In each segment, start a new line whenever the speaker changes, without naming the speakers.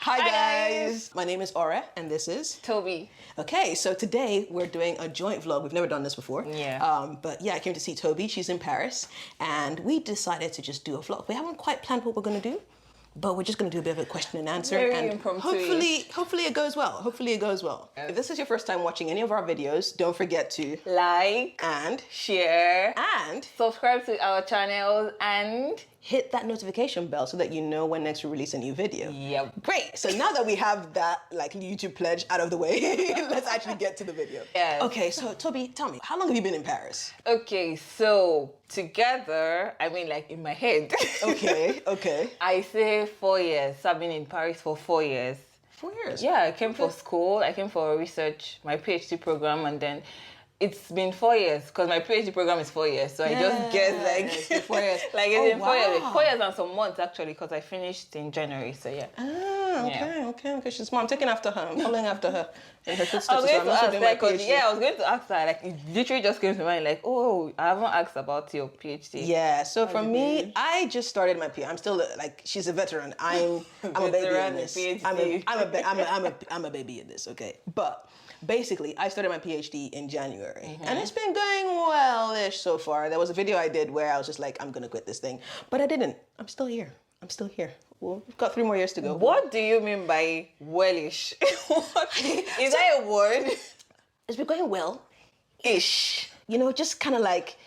Hi guys! My name is Ore and this is
Tobi.
Okay, so today we're doing a joint vlog. We've never done this before.
Yeah.
But yeah, I came to see Tobi. She's in Paris and we decided to just do a vlog. We haven't quite planned what we're going to do, but we're just going to do a bit of a question and answer.
Very
and
impromptu.
hopefully it goes well. Hopefully it goes well.
Yes.
If this is your first time watching any of our videos, don't forget to
Like,
and
share,
and
subscribe to our channels, and
hit that notification bell so that you know when next we release a new video.
Yep.
Great. So now that we have that like YouTube pledge out of the way, let's actually get to the video.
Yes.
Okay, so Tobi, tell me, how long have you been in Paris?
Okay, so together, I mean like in my head.
Okay.
I say 4 years. So I've been in Paris for 4 years.
4 years?
Yeah, I came for school. I came for research, my PhD program, and then it's been 4 years because my PhD program is 4 years. So I just guess like
4 years.
like it's been 4 years.
Wow.
4 years and some months actually because I finished in January. So yeah.
Okay. She's smart. I'm taking after her. I'm following after her in her footsteps.
I was going to ask, like,
PhD.
I was going to ask her, like, it literally just came to mind, like, oh, I haven't asked about your PhD.
Yeah, so for me, I just started my PhD. I'm still like, she's a veteran. I'm a baby in this. I'm a baby in this. Okay, but basically, I started my PhD in January, and it's been going well-ish so far. There was a video I did where I was just like, I'm gonna quit this thing, but I didn't. I'm still here. Well, we've got 3 more years to go.
What do you mean by wellish? Is that a word?
It's been going well.
Ish.
You know, just kind of like,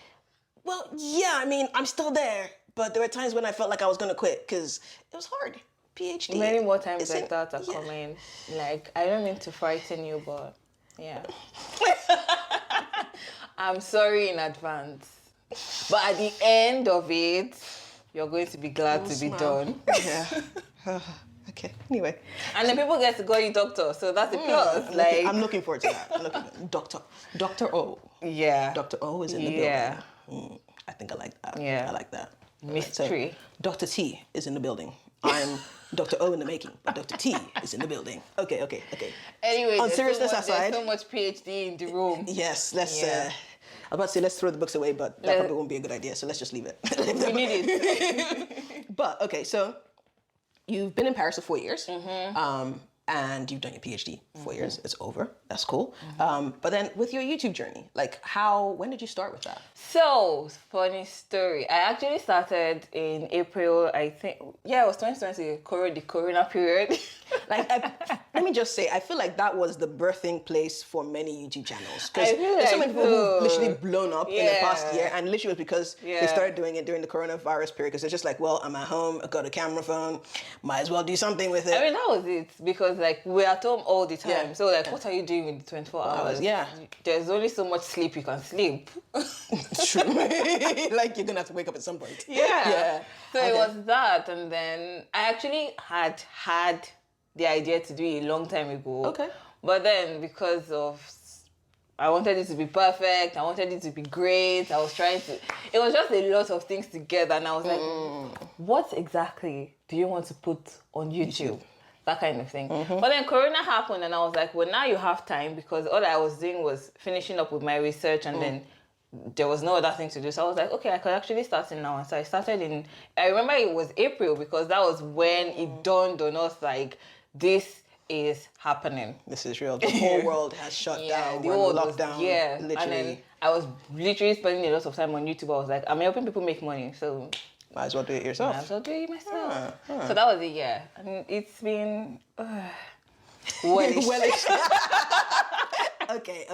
well, yeah, I mean, I'm still there, but there were times when I felt like I was gonna quit because it was hard. PhD.
Many more times like that are coming. Like, I don't mean to frighten you, but yeah. I'm sorry in advance. But at the end of it, you're going to be glad to be done.
Yeah. Okay. Anyway.
And then people get to call you doctor, so that's a plus.
I'm looking forward to that. Dr. O.
Yeah.
Dr. O is in the building. I think I like that.
Yeah.
I like that.
Mystery.
So, Dr. T is in the building. I'm Dr. O in the making, but Dr. T is in the building. Okay.
Anyway,
On seriousness aside,
there's so much PhD in the room.
Yes, let's. I was about to say let's throw the books away, but that probably won't be a good idea. So let's just leave it.
We need it.
But okay, so you've been in Paris for 4 years, and you've done your PhD for 4 years. It's over. That's cool. But then with your YouTube journey, like when did you start with that?
So, funny story. I actually started in April, I think. Yeah, it was 2020, the Corona period.
Like, let me just say, I feel like that was the birthing place for many YouTube channels. Because
There's
there's so many people who've literally blown up in the past year, and literally was because they started doing it during the coronavirus period. Because they're just like, well, I'm at home, I've got a camera phone, might as well do something with it.
I mean, that was it. Because, like, we're at home all the time. Yeah. So, like, what are you doing with the 24 hours?
Yeah.
There's only so much sleep you can sleep.
True. Like, you're going to have to wake up at some point.
Yeah. So it was that. And then I actually had the idea to do it a long time ago.
Okay.
But then because of, I wanted it to be perfect, I wanted it to be great, I was trying to, it was just a lot of things together, and I was like, what exactly do you want to put on YouTube? That kind of thing. But then Corona happened, and I was like, well, now you have time, because all I was doing was finishing up with my research, and then there was no other thing to do. So I was like, okay, I could actually start it now. And so I started I remember it was April, because that was when it dawned on us, like, this is happening.
This is real. The whole world has shut down.
The
We're
world
in lockdown.
literally. And then I was literally spending a lot of time on YouTube. I was like, I'm helping people make money, so
might as well do it yourself.
might as well do it myself. So that was a year. And it's been wellish.
Okay,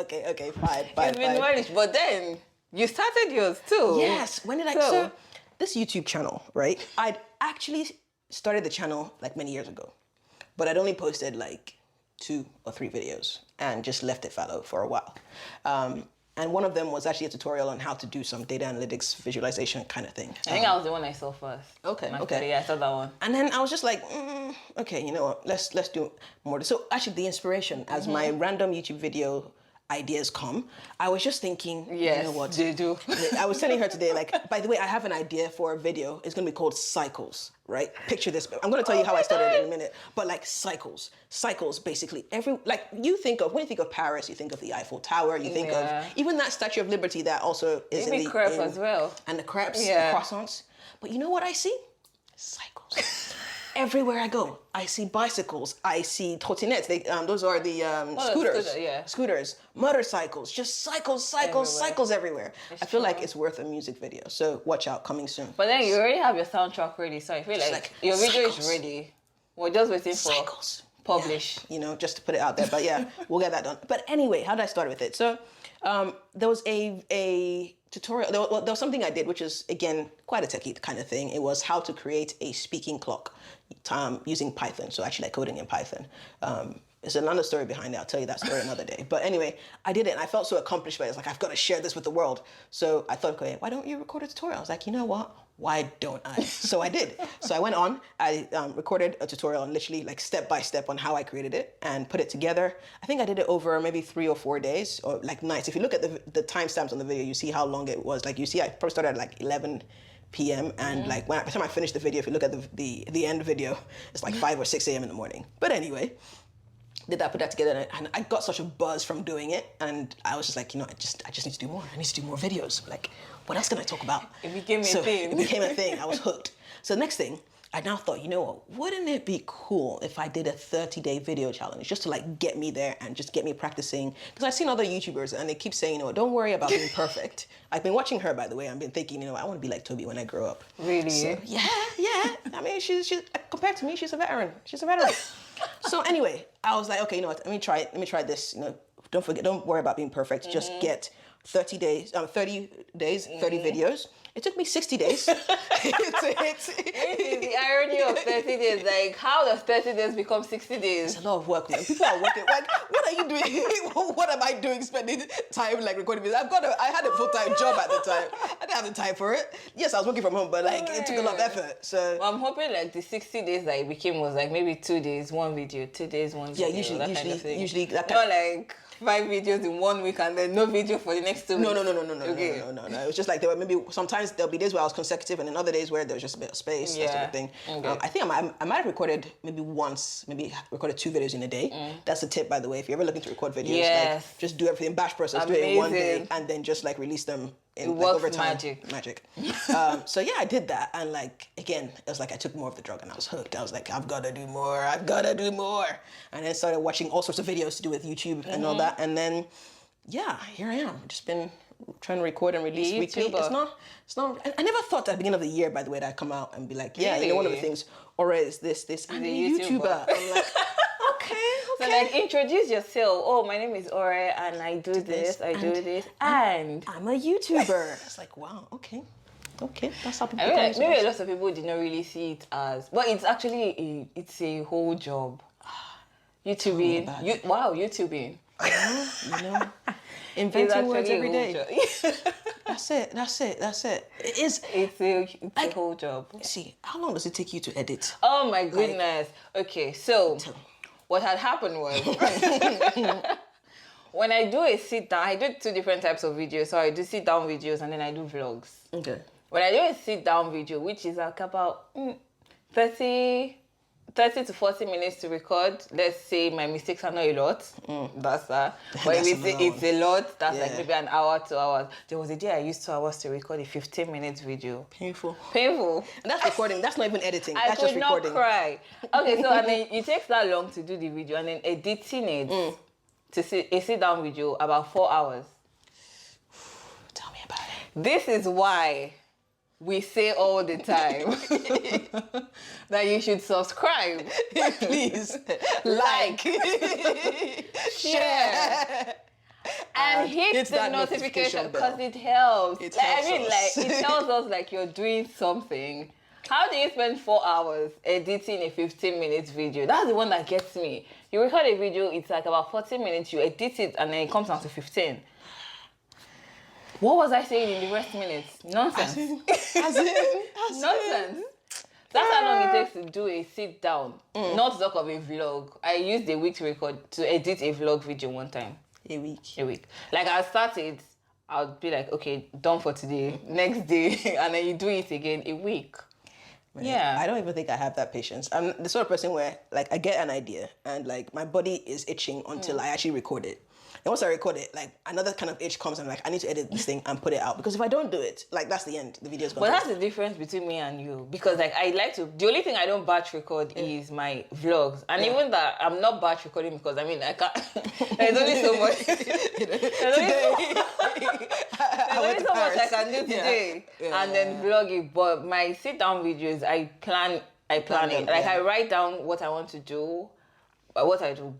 fine.
It's been wellish. But then you started yours too.
Yes. When did I? So this YouTube channel, right? I'd actually started the channel like many years ago, but I'd only posted like 2 or 3 videos and just left it fallow for a while. And one of them was actually a tutorial on how to do some data analytics visualization kind of thing.
I think that was the one I saw first.
Okay.
Yeah, I saw that one.
And then I was just like, okay, you know what? Let's do more. So actually, the inspiration as my random YouTube video ideas come, I was just thinking,
yes,
you know what?
They do.
I was telling her today, like, by the way, I have an idea for a video. It's going to be called Cycles, right? Picture this. I'm going to tell you how I started in a minute, but like cycles, basically. When you think of Paris, you think of the Eiffel Tower, you think of even that Statue of Liberty that also is
maybe crepe as well.
And the crepes, the croissants. But you know what I see? Cycles. everywhere I go, I see bicycles, I see trottinettes. Those are the scooters. Scooters, motorcycles, just cycles everywhere. I feel like it's worth a music video. So watch out, coming soon.
But then you already have your soundtrack ready, so I feel like your video is ready. We're just waiting for publish.
Yeah, just to put it out there. But yeah, we'll get that done. But anyway, how did I start with it? So there was a tutorial. There was something I did, which is, again, quite a techie kind of thing. It was how to create a speaking clock using Python. So actually, coding in Python. There's another story behind it. I'll tell you that story another day. But anyway, I did it, and I felt so accomplished by it. It's like, I've got to share this with the world. So I thought, okay, why don't you record a tutorial? I was like, you know what? Why don't I? So I did. So I went on, I recorded a tutorial and literally like step by step on how I created it and put it together. I think I did it over maybe 3 or 4 days or like nights. If you look at the timestamps on the video, you see how long it was. Like you see, I probably started at like 11 p.m. and like by the time I finished the video, if you look at the end video, it's like 5 or 6 a.m. in the morning. But anyway, put that together, and I got such a buzz from doing it, and I was just like, I just need to do more. I need to do more videos. Like, what else can I talk about?
It became a thing.
It became a thing. I was hooked. So the next thing, I now thought, you know what? Wouldn't it be cool if I did a 30-day video challenge just to like get me there and just get me practicing? Because I've seen other YouTubers and they keep saying, don't worry about being perfect. I've been watching her, by the way. I've been thinking, I want to be like Tobi when I grow up.
Really?
So, yeah. I mean, she's compared to me, she's a veteran. So anyway, I was like, okay, let me try it. Let me try this. Don't worry about being perfect. Just get 30 days, 30 videos. It took me 60 days.
This is the irony of 30 days. Like, how does 30 days become 60 days?
It's a lot of work, man. People are working. Like, what are you doing? What am I doing spending time like recording videos? I had a full-time job at the time. I didn't have the time for it. Yes, I was working from home, but like it took a lot of effort. So
I'm hoping like the 60 days that it became was like maybe 2 days, one video, 2 days, one video.
Yeah, usually that
kind of like 5 videos in 1 week and then no video for the next 2 weeks.
No. It was just like there were sometimes there'll be days where I was consecutive and then other days where there was just a bit of space, that sort of thing. Okay. I think I might have recorded maybe 2 videos in a day. That's a tip, by the way. If you're ever looking to record videos, like just do everything, batch process, do it in one day, and then just like release them in like, over time. Magic. So yeah, I did that, and like again, it was like I took more of the drug and I was hooked. I was like, I've got to do more, and then started watching all sorts of videos to do with YouTube and all that, and then here I am. Just been trying to record and release weekly. It's not. I never thought at the beginning of the year, by the way, that I'd come out and be like, one of the things, Ore is this. I'm a YouTuber. I'm like, okay.
So like introduce yourself. Oh, my name is Ore and I do this, I do this, and
I'm a YouTuber. It's like, wow, okay, that's how people.
Maybe a lot of people did not really see it as, but it's actually it's a whole job. YouTubing, YouTubing.
Inventing words every day. That's it. It's
a whole job.
See, how long does it take you to edit?
Oh my goodness. Okay, so what had happened was when I do a sit down, I do 2 different types of videos. So I do sit down videos and then I do vlogs.
Okay.
When I do a sit down video, which is like about 30 to 40 minutes to record. Let's say my mistakes are not a lot. That's that. But if it's a lot, that's like maybe an hour, 2 hours. There was a day I used 2 hours to record a 15-minute video.
Painful.
And
that's recording. That's not even editing.
That's
just recording.
I could not cry. Okay, so and then it takes that long to do the video, and then editing it to see a sit-down video about 4 hours.
Tell me about it.
This is why we say all the time that you should subscribe.
Please. Like.
Share. And hit the notification because it helps. It tells us like you're doing something. How do you spend 4 hours editing a 15-minute video? That's the one that gets me. You record a video, it's like about 40 minutes, you edit it, and then it comes down to 15. What was I saying in the rest minutes? Nonsense. Nonsense. That's how long it takes to do a sit down. Not to talk of a vlog. I used a week to edit a vlog video one time.
A week.
Like I started, I'll be like, okay, done for today. Next day, and then you do it again a week.
Right?
Yeah.
I don't even think I have that patience. I'm the sort of person where like I get an idea and like my body is itching until I actually record it. And once I record it, like another kind of itch comes and like I need to edit this thing and put it out, because if I don't do it, like that's the end. The video is gone.
But that's the difference between me and you, because like I like to. The only thing I don't batch record is my vlogs, and even that I'm not batch recording because I mean I can't. There's only so much. There's only so much I can do today, and then vlog it. But my sit down videos, I plan it. Like I write down what I want to do, what I do.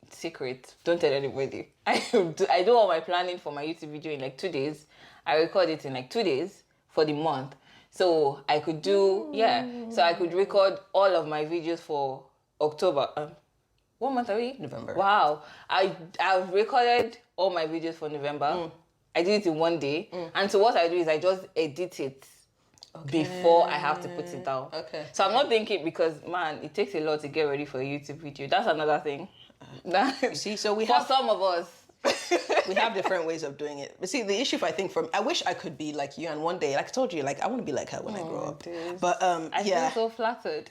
Secret, don't tell anybody. I do all my planning for my YouTube video in like 2 days. I record it in like 2 days for the month, so I could do so I could record all of my videos for October. What month are we?
November.
Wow, I've recorded all my videos for November. I did it in 1 day, and so what I do is I just edit it before I have to put it down.
Okay.
So I'm not thinking, because man, it takes a lot to get ready for a YouTube video. That's another thing.
See, so we
for
have
some of us.
we have different ways of doing it. But see, the issue, I think, I wish I could be like you, and one day, like I told you, like I want to be like her when I grow up.
Dude.
But
I feel so flattered.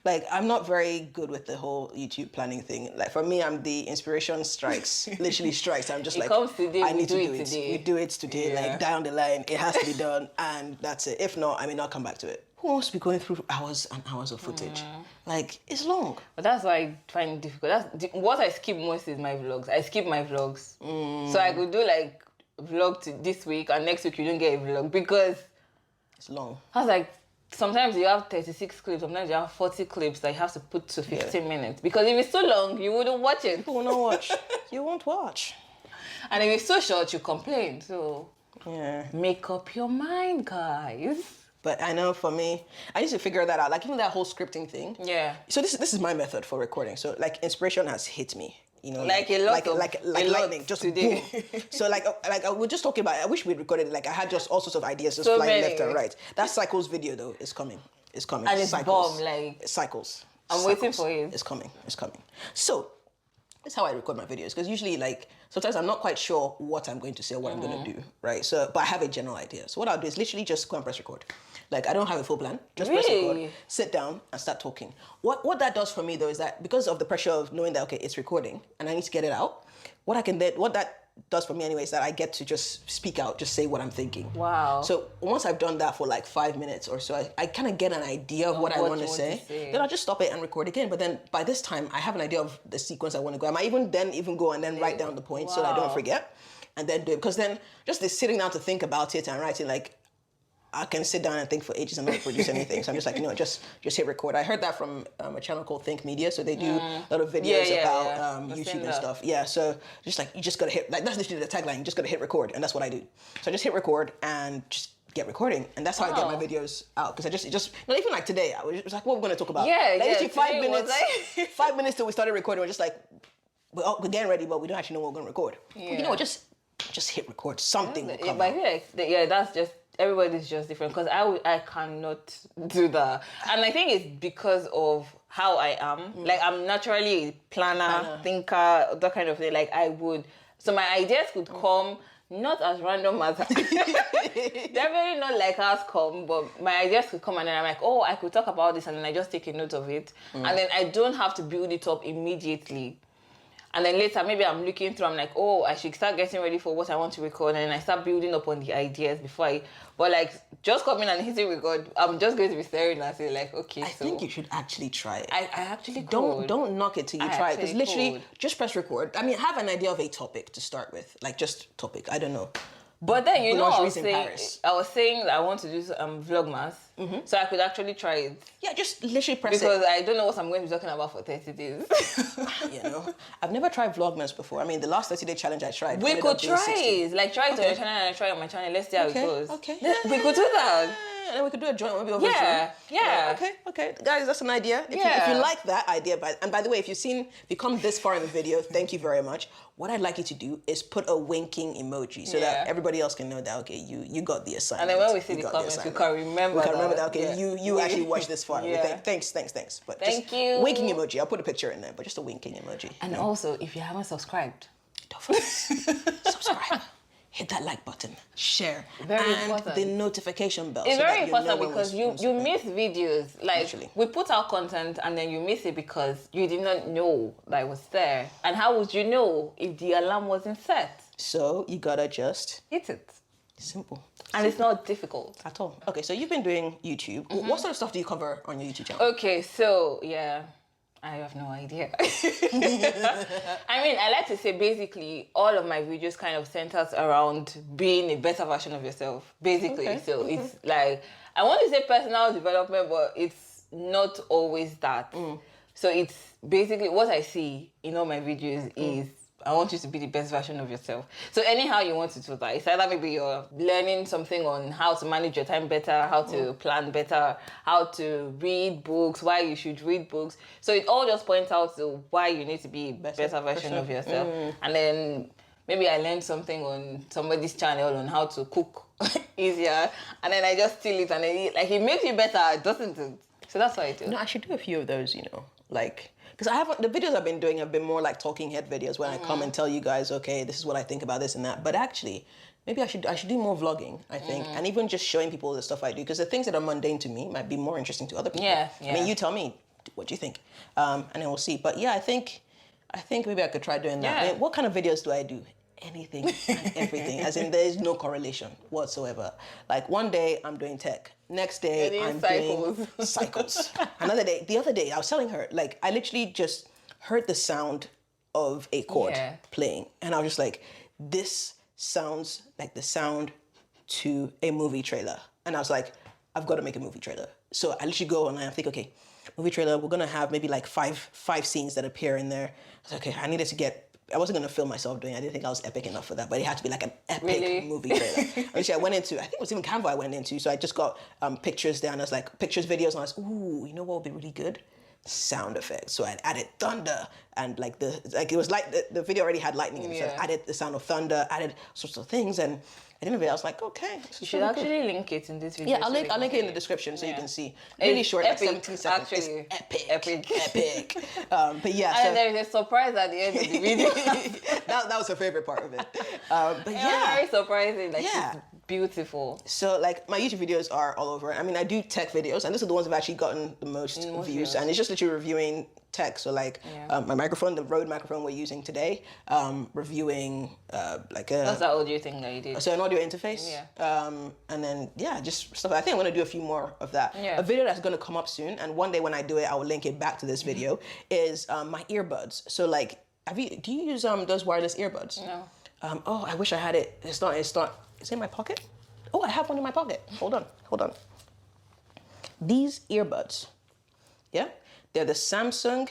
Like I'm not very good with the whole YouTube planning thing. Like for me, I'm the inspiration strikes, literally strikes. I'm just
It
like,
comes today,
I need to
we
do
do
it.
it today.
We do it today. Like down the line, it has to be done, and that's it. If not, I may not come back to it. Who wants to be going through hours and hours of footage? Like it's long.
But that's why I find it difficult. What I skip most is my vlogs. I skip my vlogs. So I could do like vlog this week, and next week you don't get a vlog because
It's long.
I was like, sometimes you have 36 clips, sometimes you have 40 clips that you have to put to 15 minutes. Because if it's too long, you wouldn't watch it.
People will not watch. You won't watch.
And if it's so short, you complain. So
Yeah.
make up your mind, guys.
But I know for me, I need to figure that out. Like even that whole scripting thing.
Yeah.
So this is my method for recording. So like inspiration has hit me. You know,
Like a lot of-
like
a lot
lightning, just
today.
boom. So like we're just talking about. I wish we'd recorded it. Like I had just all sorts of ideas just
So
flying
many.
left and right. That Cycles video though is coming. It's coming.
And it's
Cycles.
bomb, like-
Cycles.
I'm waiting for it.
It's coming. It's coming. So that's how I record my videos, because usually like sometimes I'm not quite sure what I'm going to say or what I'm going to do, right? So but I have a general idea. So what I'll do is literally just go and press record. Like I don't have a full plan. Just press
Really?
record, sit down and start talking. What that does for me though is that because of the pressure of knowing that okay, it's recording and I need to get it out, what that does for me anyway is that I get to just speak out, just say what I'm thinking.
Wow.
So once I've done that for like 5 minutes or so, I kind of get an idea of what I want to say. Then I'll just stop it and record again. But then by this time, I have an idea of the sequence I want to go. I might even go and then write down the points so that I don't forget. And then do it. Because then just the sitting down to think about it and writing, like, I can sit down and think for ages and not produce anything. So I'm just like, just hit record. I heard that from a channel called Think Media. So they do a lot of videos about YouTube and stuff. Yeah, so just like, you just got to hit, like that's literally the tagline, you just got to hit record. And that's what I do. So I just hit record and just get recording. And that's how I get my videos out. Because I just not even like today, I was like, what we're going to talk about?
Yeah,
like,
yeah.
5 minutes, 5 minutes till we started recording. We're just like, we're getting ready, but we don't actually know what we're going to record.
Yeah.
But you know what, just hit record. Something will come
But I
out.
feel like, that's just, everybody's just different, because I cannot do that. And I think it's because of how I am. Like I'm naturally a planner, thinker, that kind of thing. Like so my ideas could come not as random as definitely not like ours come, but my ideas could come and then I'm like, oh, I could talk about this, and then I just take a note of it. And then I don't have to build it up immediately. And then later, maybe I'm looking through, I'm like, oh, I should start getting ready for what I want to record. And I start building up on the ideas but like, just coming and hitting record, I'm just going to be staring and say like, okay,
I think you should actually try it.
I actually
don't knock it till you try it, because literally
could.
just press record. I mean, have an idea of a topic to start with, like just topic. I don't know.
But then I was saying that I want to do Vlogmas, so I could actually try it.
Yeah, just literally press
because I don't know what I'm going to be talking about for 30 days.
I've never tried Vlogmas before. I mean, the last 30-day challenge I tried.
We could try it. Like, try it on your channel and I try it on my channel. Let's see how it goes.
Okay.
We could do that.
And then we could do a joint maybe over Zoom.
Yeah.
Okay. Guys, that's an idea. If you like that idea, and by the way, if you come this far in the video, thank you very much. What I'd like you to do is put a winking emoji so that everybody else can know that, okay, you got the assignment.
And then when we see the comments, we can remember that.
Okay, you actually watched this far. Thanks. But
thank you.
Winking emoji. I'll put a picture in there, but just a winking emoji.
And also, if you haven't subscribed,
don't forget. Subscribe. hit that like button, share,
very
and
important.
the notification bell.
It's
so
very
that
important because you miss videos. Like,
Literally.
we put out content and then you miss it because you did not know that it was there. And how would you know if the alarm wasn't set?
So you gotta just
hit it.
Simple.
And it's not difficult
at all. Okay, so you've been doing YouTube. What sort of stuff do you cover on your YouTube channel?
Okay, so yeah, I have no idea. I mean, I like to say basically all of my videos kind of centers around being a better version of yourself, basically. Okay. So it's like, I want to say personal development, but it's not always that. So it's basically what I see in all my videos is I want you to be the best version of yourself. So anyhow you want to do that, it's either maybe you're learning something on how to manage your time better, how to plan better, how to read books, why you should read books. So it all just points out to why you need to be a better version of yourself. And then maybe I learned something on somebody's channel on how to cook easier, and then I just steal it and then it makes you better, doesn't it? So that's what I do.
No, I should do a few of those, because I haven't, the videos I've been doing have been more like talking head videos when I come and tell you guys, okay, this is what I think about this and that. But actually, maybe I should do more vlogging, I think, and even just showing people the stuff I do, because the things that are mundane to me might be more interesting to other people.
Yeah.
I mean, you tell me what you think, and then we'll see. But yeah, I think maybe I could try doing that.
Yeah.
I mean, what kind of videos do I do? Anything and everything, as in there is no correlation whatsoever. Like one day I'm doing tech, next day I'm doing cycles. The other day I was telling her, like, I literally just heard the sound of a chord playing, and I was just like, this sounds like the sound to a movie trailer. And I was like, I've got to make a movie trailer. So I literally go online and think, okay, movie trailer, we're gonna have maybe like five scenes that appear in there. I was like, okay, I wasn't going to film myself doing it. I didn't think I was epic enough for that, but it had to be like an epic movie trailer. Actually, I went into, I think it was even Canva I went into, so I just got pictures there, and I was like, pictures, videos, and I was, ooh, you know what would be really good? Sound effects. So I added thunder, and it was like the video already had lightning in it, so I added the sound of thunder, added sorts of things, and at the end of it, I was like, okay.
You should actually link it in this video.
Yeah, I'll link it in the description so you can see. Really short,
epic,
like 17 seconds.
Actually.
It's epic. But yeah.
And there is a surprise at the end of the video.
that was her favorite part of it. But yeah.
Very surprising. It's beautiful.
So like my YouTube videos are all over. I mean, I do tech videos, and these are the ones that have actually gotten the most views. And it's just literally reviewing tech. So like my microphone, the Rode microphone we're using today, reviewing
What's that audio thing that you did?
So an audio interface.
Yeah.
And then just stuff. I think I'm gonna do a few more of that.
Yeah.
A video that's gonna come up soon, and one day when I do it, I will link it back to this video. Is my earbuds. So like, do you use those wireless earbuds?
No.
Oh, I wish I had it. It's not. Is it in my pocket? Oh, I have one in my pocket. Hold on. These earbuds, they're the Samsung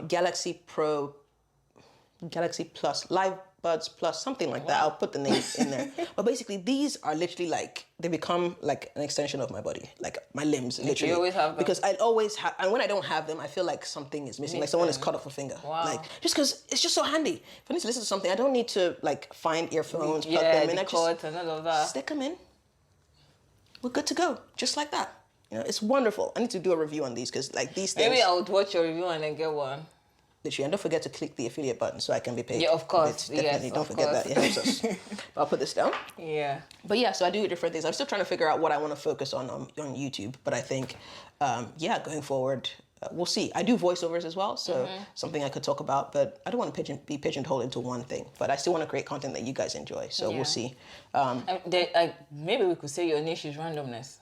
Galaxy Plus, Live Buds Plus, something like that. I'll put the name in there. But basically, these are literally they become like an extension of my body, like my limbs, literally.
You always have them?
Because I always have, and when I don't have them, I feel like something is missing, like someone has cut off a finger.
Wow.
Like, just because it's just so handy. If I need to listen to something, I don't need to like find earphones, plug them in.
I just and all of that.
Stick them in. We're good to go, just like that. It's wonderful. I need to do a review on these because like these things.
Maybe I would watch your review and then get one.
Literally, and don't forget to click the affiliate button so I can be paid.
Yeah, of course.
Definitely, don't forget that. It helps us. But I'll put this down.
Yeah.
But yeah, so I do different things. I'm still trying to figure out what I want to focus on YouTube. But I think, going forward, we'll see. I do voiceovers as well, so something I could talk about. But I don't want to be pigeonholed into one thing. But I still want to create content that you guys enjoy. So we'll see.
Maybe we could say your niche is randomness.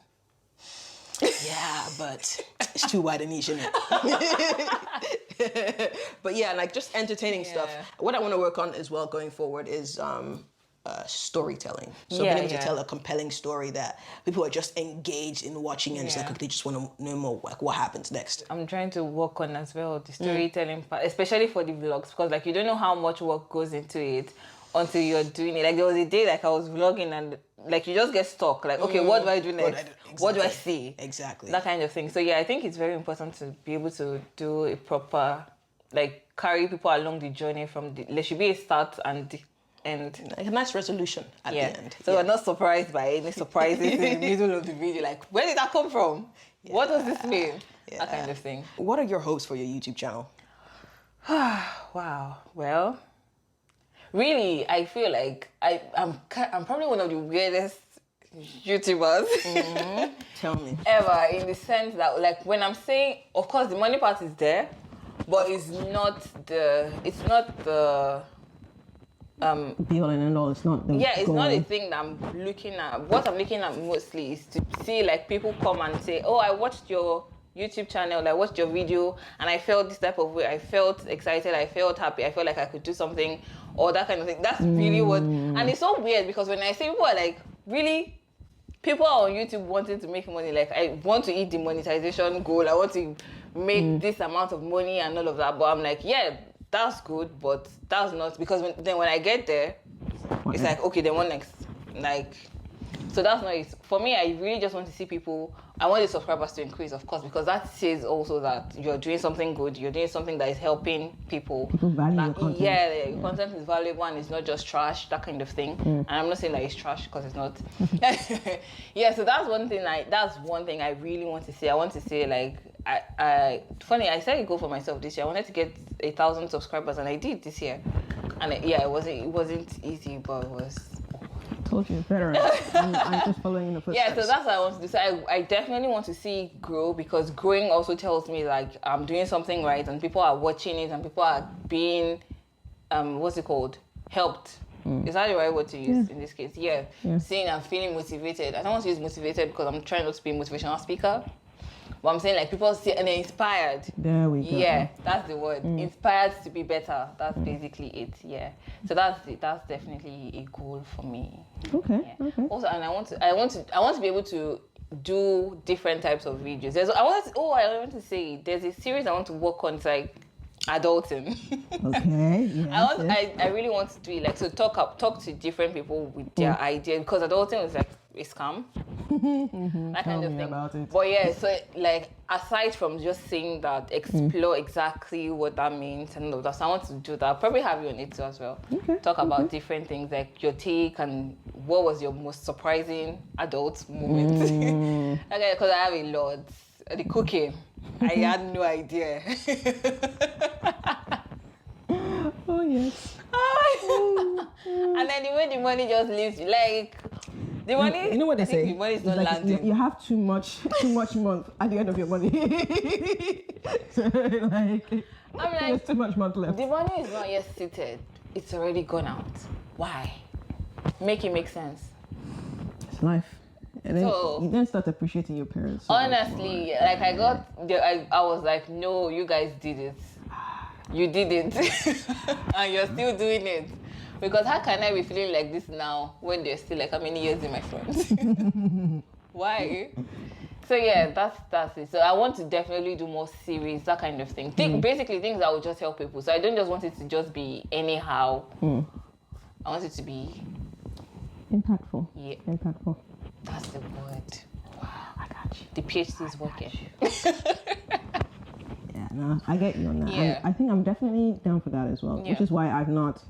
Yeah, but it's too wide a niche, isn't it? But yeah, like just entertaining stuff. What I want to work on as well going forward is storytelling. So being able to tell a compelling story that people are just engaged in watching and it's like they just want to know more, like what happens next.
I'm trying to work on as well the storytelling part, especially for the vlogs, because like you don't know how much work goes into it until you're doing it. Like there was a day like I was vlogging and like you just get stuck. Like, okay, what do I do next? Exactly. What do I see?
Exactly.
That kind of thing. So yeah, I think it's very important to be able to do a proper, like carry people along the journey from there should be a start and the end.
Like a nice resolution at the end.
So we're not surprised by any surprises in the middle of the video. Like, where did that come from? What does this mean? That kind of thing.
What are your hopes for your YouTube channel?
Wow. Well, really, I feel like I'm probably one of the weirdest YouTubers
Tell me.
ever, in the sense that, like, when I'm saying, of course the money part is there, but it's not the
be all and end all. It's not the
it's
goal.
not a thing that I'm looking at. What I'm looking at mostly is to see, like, people come and say, oh, I watched your YouTube channel, I watched your video and I felt this type of way, I felt excited, I felt happy, I felt like I could do something, or that kind of thing. That's really what, and it's so weird because when I say, people are like, really, people are on YouTube wanting to make money, like, I want to hit the monetization goal, I want to make this amount of money and all of that, but I'm like, yeah, that's good, but that's not, because when I get there, it's like, okay, then what next? Like, so that's not it. For me, I really just want to see people, I want the subscribers to increase, of course, because that says also that you're doing something good, you're doing something that is helping people.
People value your content.
Yeah, your content is valuable and it's not just trash, that kind of thing. And I'm not saying that it's trash, because it's not. Yeah, so that's one thing I really want to say. I want to say, like, I set a goal for myself this year. I wanted to get 1,000 subscribers, and I did this year. And it wasn't easy, but it was.
Told you, better. I'm just following in the footsteps.
Yeah, so that's what I want to do. So I definitely want to see it grow, because growing also tells me, like, I'm doing something right and people are watching it and people are being, helped. Is that the right word to use in this case? Yeah. Seeing and feeling motivated. I don't want to use motivated because I'm trying not to be a motivational speaker. But I'm saying, like, people see and they're inspired.
There we go.
Yeah, that's the word. Inspired to be better. That's basically it. Yeah. So that's definitely a goal for me.
Okay.
Yeah.
Okay.
Also, and I want to be able to do different types of videos. I want to say there's a series I want to work on. It's like adulting.
Okay. Yes,
I really want to do it, like, so talk to different people with their idea, because adulting is like a scam. That kind of thing.
About it.
But yeah, so, like, aside from just saying that, explore exactly what that means and all that. So I want to do that. I'll probably have you on it too as well.
Okay.
Talk about different things, like your take and what was your most surprising adult moment. Okay, because I have a lot. The cooking, I had no idea.
Oh yes.
And then the way the money just leaves you, like, the money.
You know what they say?
The money is not
like
landing.
You have too much month at the end of your money. So, like,
I'm like,
there's too much month left.
the money is not yet seated. It's already gone out. Why? Make it make sense.
It's life. And then
So-
you then start appreciating your parents.
Honestly, like, I was like, no, you guys did it. You did it. And you're still doing it. Because how can I be feeling like this now when there's still, like, how many years in my front? Why? So yeah, that's it. So I want to definitely do more series, that kind of thing. Basically things that will just help people. So I don't just want it to just be anyhow. I want it to be
Impactful.
Yeah.
Impactful.
That's the word.
Wow, I got you.
The PhD is working.
Yeah, no, I get you on that.
Yeah.
I think I'm definitely down for that as well,
Yeah.
which is why I've not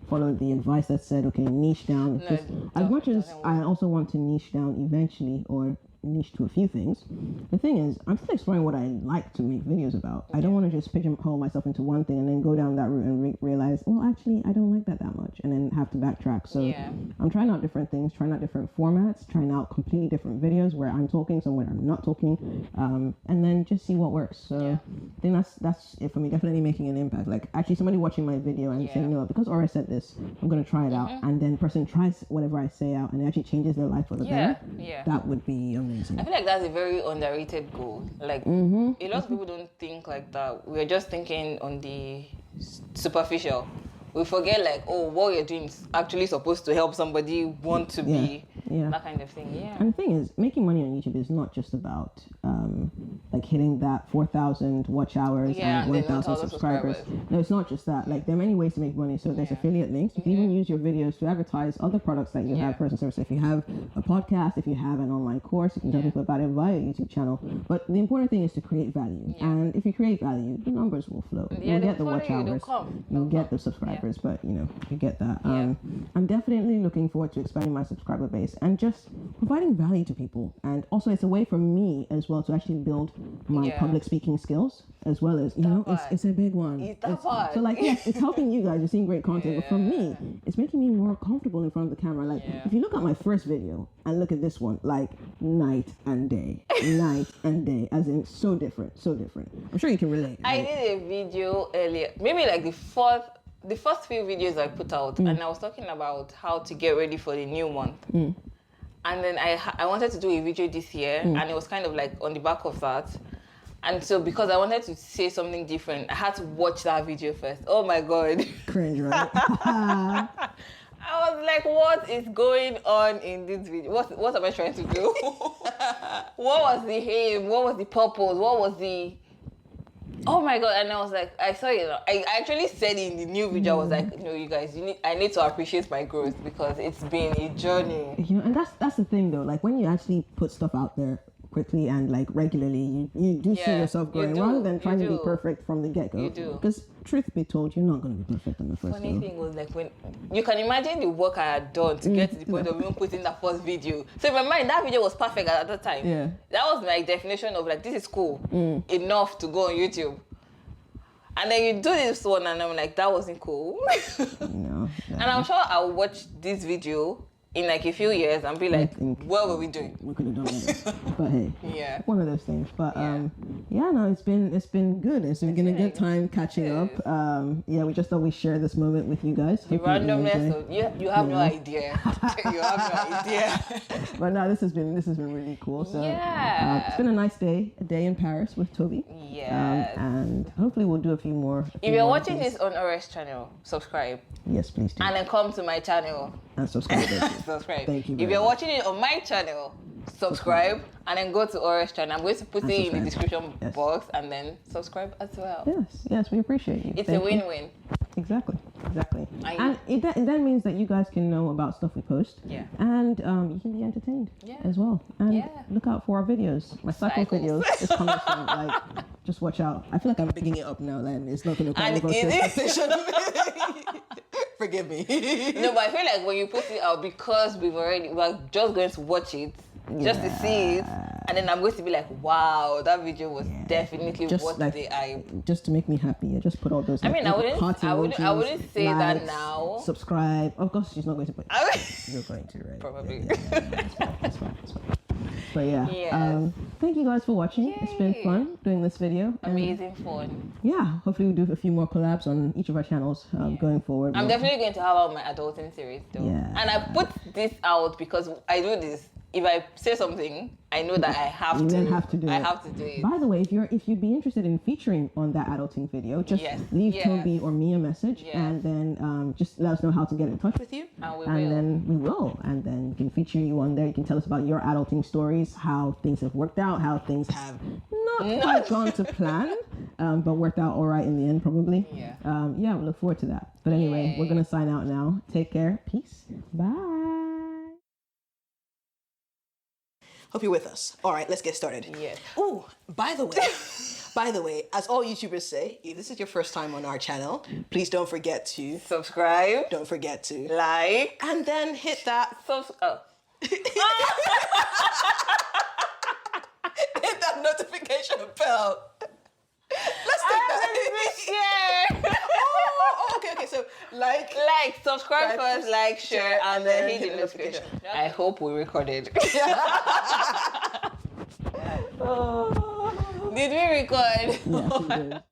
followed the advice that said, okay, niche down.
No,
Just as much as I also want to niche down eventually, or niche to a few things, the thing is, I'm still exploring what I like to make videos about. I don't want to just pigeonhole myself into one thing and then go down that route and realize, well, actually, I don't like that much, and then have to backtrack. So
Yeah.
I'm trying out different things, trying out different formats, trying out completely different videos where I'm talking, somewhere I'm not talking, and then just see what works. So I think that's it for me. Definitely making an impact. Like, actually somebody watching my video and saying, no, because Ore said this, I'm going to try it out, and then the person tries whatever I say out and it actually changes their life for the better.
Yeah.
That would be amazing.
I feel like that's a very underrated goal. Like, a lot of people don't think like that. We're just thinking on the superficial. We forget, like, oh, what you're doing is actually supposed to help somebody want to be that kind of thing. Yeah.
And the thing is, making money on YouTube is not just about like hitting that 4,000 watch hours and 1,000 subscribers. No, it's not just that. Like, there are many ways to make money. So there's affiliate links. You can even use your videos to advertise other products that you have, personal service. If you have a podcast, if you have an online course, you can tell people about it via your YouTube channel. But the important thing is to create value. And if you create value, the numbers will flow. You'll get the watch hours. You'll get the subscribers. But, you know, you get that. I'm definitely looking forward to expanding my subscriber base and just providing value to people. And also, it's a way for me as well to actually build my public public speaking skills, as well as, it's a big one.
It's that part.
So like, yes, it's helping you guys. You're seeing great content. But for me, it's making me more comfortable in front of the camera. Like, if you look at my first video and look at this one, like night and day, as in so different. I'm sure you can relate.
I did a video earlier, maybe like the first few videos I put out, and I was talking about how to get ready for the new month. And then I wanted to do a video this year, and it was kind of like on the back of that. And so because I wanted to say something different, I had to watch that video first. Oh my God.
Cringe, right?
I was like, what is going on in this video? What am I trying to do? What was the aim? What was the purpose? What was the... Oh my God. And I was like, I saw it. I actually said in the new video, I was like, no, you guys, I need to appreciate my growth because it's been a journey.
And that's the thing though. Like when you actually put stuff out there quickly and like regularly, you do see yourself growing rather than trying to be perfect from the get-go.
You do.
Because truth be told, you're not going to be perfect on the first
Funny thing was like when you can imagine the work I had done to get to the point of even putting that first video. So in my mind, that video was perfect at that time.
Yeah.
That was my definition of like, this is cool enough to go on YouTube. And then you do this one and I'm like, that wasn't cool.
No.
And I'm sure I'll watch this video in like a few years and be like, what were we doing?
We could have done better. But hey, one of those things. But it's been good. It's been a good time catching up. We just thought we'd share this moment with you guys.
The randomness of you have no idea. You have no idea.
But no, this has been really cool. So it's been a nice day, a day in Paris with Tobi.
Yes.
And hopefully we'll do a few more.
If you're watching this on Ore's channel, subscribe.
Yes, please do.
And then come to my channel.
And subscribe.
Subscribe.
Thank you.
If you're watching it on my channel, subscribe and then go to Ore's channel. I'm going to put it in the description box and then subscribe as well.
Yes, we appreciate you.
It's a win-win.
Exactly. And it then means that you guys can know about stuff we post.
Yeah.
And you can be entertained as well. And look out for our videos. My cycle videos is coming soon. Like, just watch out. I feel like I'm bigging it up now, and it's not going to come across expectation. Forgive me.
No, but I feel like when you put it out, because we're just going to watch it, just to see it, and then I'm going to be like, wow, that video was definitely
just
worth
like,
the hype.
Just to make me happy, I just put all those.
I mean, I wouldn't say that now.
Subscribe. Of course, she's not going to put. You're going to, right?
Probably.
That's fine. But thank you guys for watching. Yay. It's been fun doing this video.
Amazing fun.
Yeah, hopefully we'll do a few more collabs on each of our channels going forward.
I'm definitely going to have out my adulting series though. Yeah. And I put this out because I do this. If I say something, I know that I have to.
Have to do it.
I have to do it.
By the way, if you'd be interested in featuring on that adulting video, just leave Tobi or me a message, and then just let us know how to get in touch with you.
And
then we will. And then we can feature you on there. You can tell us about your adulting stories, how things have worked out, how things have not quite gone to plan, but worked out all right in the end, probably.
Yeah.
We look forward to that. But anyway, we're going to sign out now. Take care. Peace. Bye.
Hope you're with us. All right, let's get started.
Yes.
Oh, by the way, as all YouTubers say, if this is your first time on our channel, please don't forget to
subscribe.
Don't forget to
like.
And then hit that hit that notification bell. Let's take that. Okay. So like,
subscribe first, like, share, and then hit the notification. I hope we recorded. Did we record?
Yes, we did.